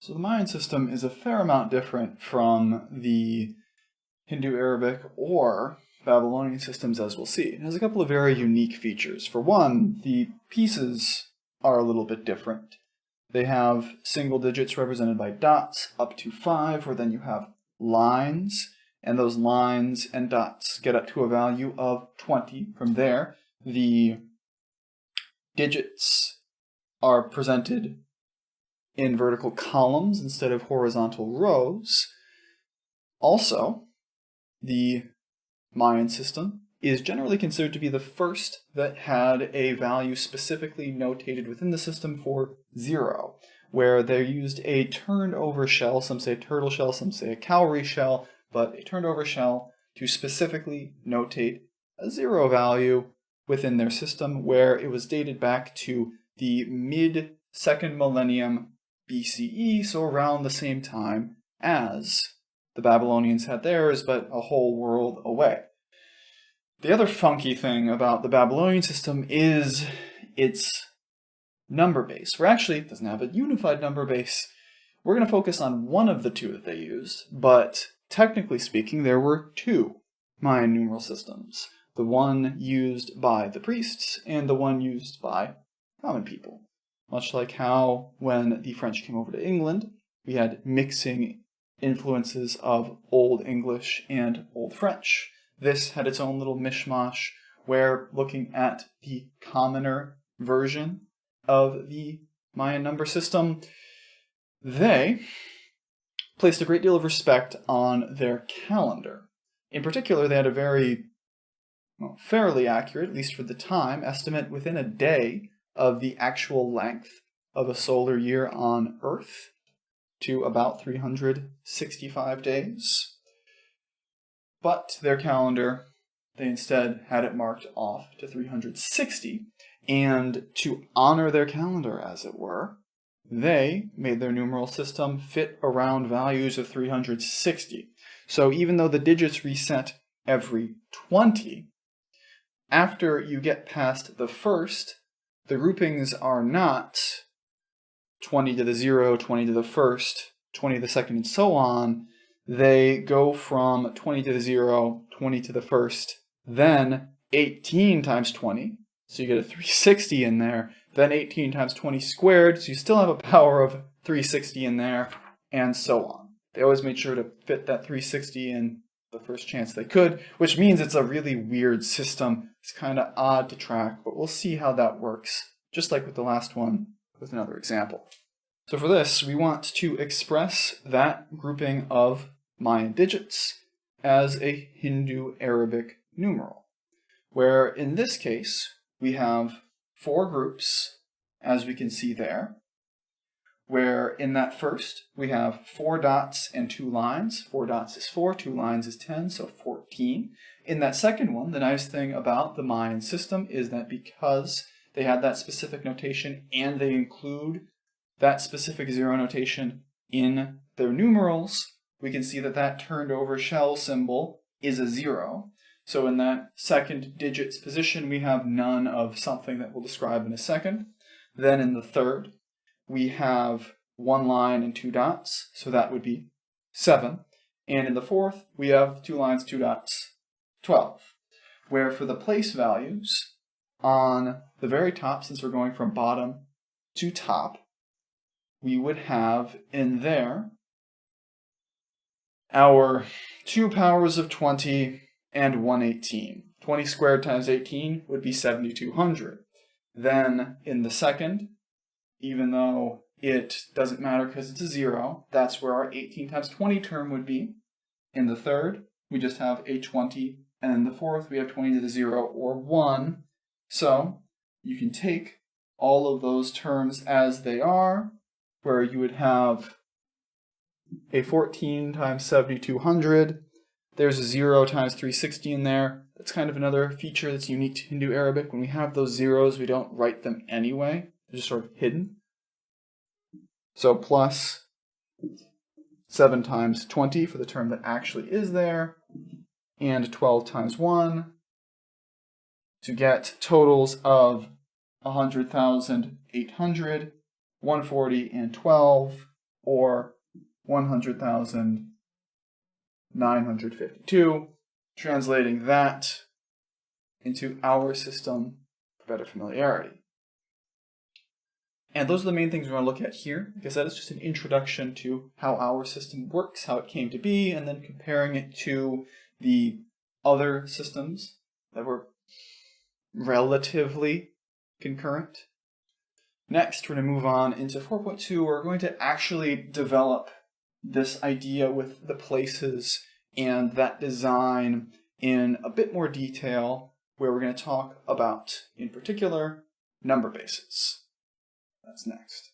So the Mayan system is a fair amount different from the Hindu Arabic or Babylonian systems, as we'll see. It has a couple of very unique features. For one, the pieces are a little bit different. They have single digits represented by dots up to 5, where then you have lines, and those lines and dots get up to a value of 20. From there, the digits are presented in vertical columns instead of horizontal rows. Also, the Mayan system is generally considered to be the first that had a value specifically notated within the system for 0, where they used a turned over shell, some say a turtle shell, some say a cowrie shell, but a turned over shell to specifically notate a 0 value within their system, where it was dated back to the mid-2nd millennium BCE, so around the same time as the Babylonians had theirs, but a whole world away. The other funky thing about the Babylonian system is its number base, where actually it doesn't have a unified number base. We're going to focus on one of the two that they used, but technically speaking, there were two Mayan numeral systems. The one used by the priests and the one used by common people. Much like how, when the French came over to England, we had mixing influences of Old English and Old French. This had its own little mishmash, where looking at the commoner version of the Mayan number system, they placed a great deal of respect on their calendar. In particular, they had a very, fairly accurate, at least for the time, estimate within a day of the actual length of a solar year on Earth to about 365 days. But their calendar, they instead had it marked off to 360, and to honor their calendar, as it were, they made their numeral system fit around values of 360. So even though the digits reset every 20, after you get past the first, the groupings are not 20 to the 0, 20 to the first, 20 to the second, and so on. They go from 20 to the 0, 20 to the first, then 18 times 20, so you get a 360 in there, then 18 times 20 squared, so you still have a power of 360 in there, and so on. They always made sure to fit that 360 in the first chance they could, which means it's a really weird system. It's kind of odd to track, but we'll see how that works, just like with the last one, with another example. So for this, we want to express that grouping of Mayan digits as a Hindu Arabic numeral, where in this case, we have 4 groups, as we can see there, where in that first, we have 4 dots and 2 lines. 4 dots is 4, 2 lines is 10, so 14. In that second one, the nice thing about the Mayan system is that because they had that specific notation and they include that specific 0 notation in their numerals, we can see that that turned over shell symbol is a 0. So in that second digits position, we have none of something that we'll describe in a second. Then in the third, we have 1 line and 2 dots, so that would be 7. And in the fourth, we have 2 lines, 2 dots, 12. Where for the place values, on the very top, since we're going from bottom to top, we would have in there our 2 powers of 20 and 118. 20 squared times 18 would be 7,200. Then in the second, even though it doesn't matter because it's a 0, that's where our 18 times 20 term would be. In the third, we just have a 20, and in the fourth, we have 20 to the 0 or 1. So you can take all of those terms as they are, where you would have a 14 times 7,200. There's a 0 times 360 in there. That's kind of another feature that's unique to Hindu Arabic. When we have those zeros, we don't write them anyway. They're just sort of hidden. So plus 7 times 20 for the term that actually is there, and 12 times 1 to get totals of 100,800, 140, and 12, or 100,952, translating that into our system for better familiarity. And those are the main things we want to look at here, because that is just an introduction to how our system works, how it came to be, and then comparing it to the other systems that were relatively concurrent. Next, we're going to move on into 4.2. We're going to actually develop this idea with the places and that design in a bit more detail, where we're going to talk about, in particular, number bases. That's next.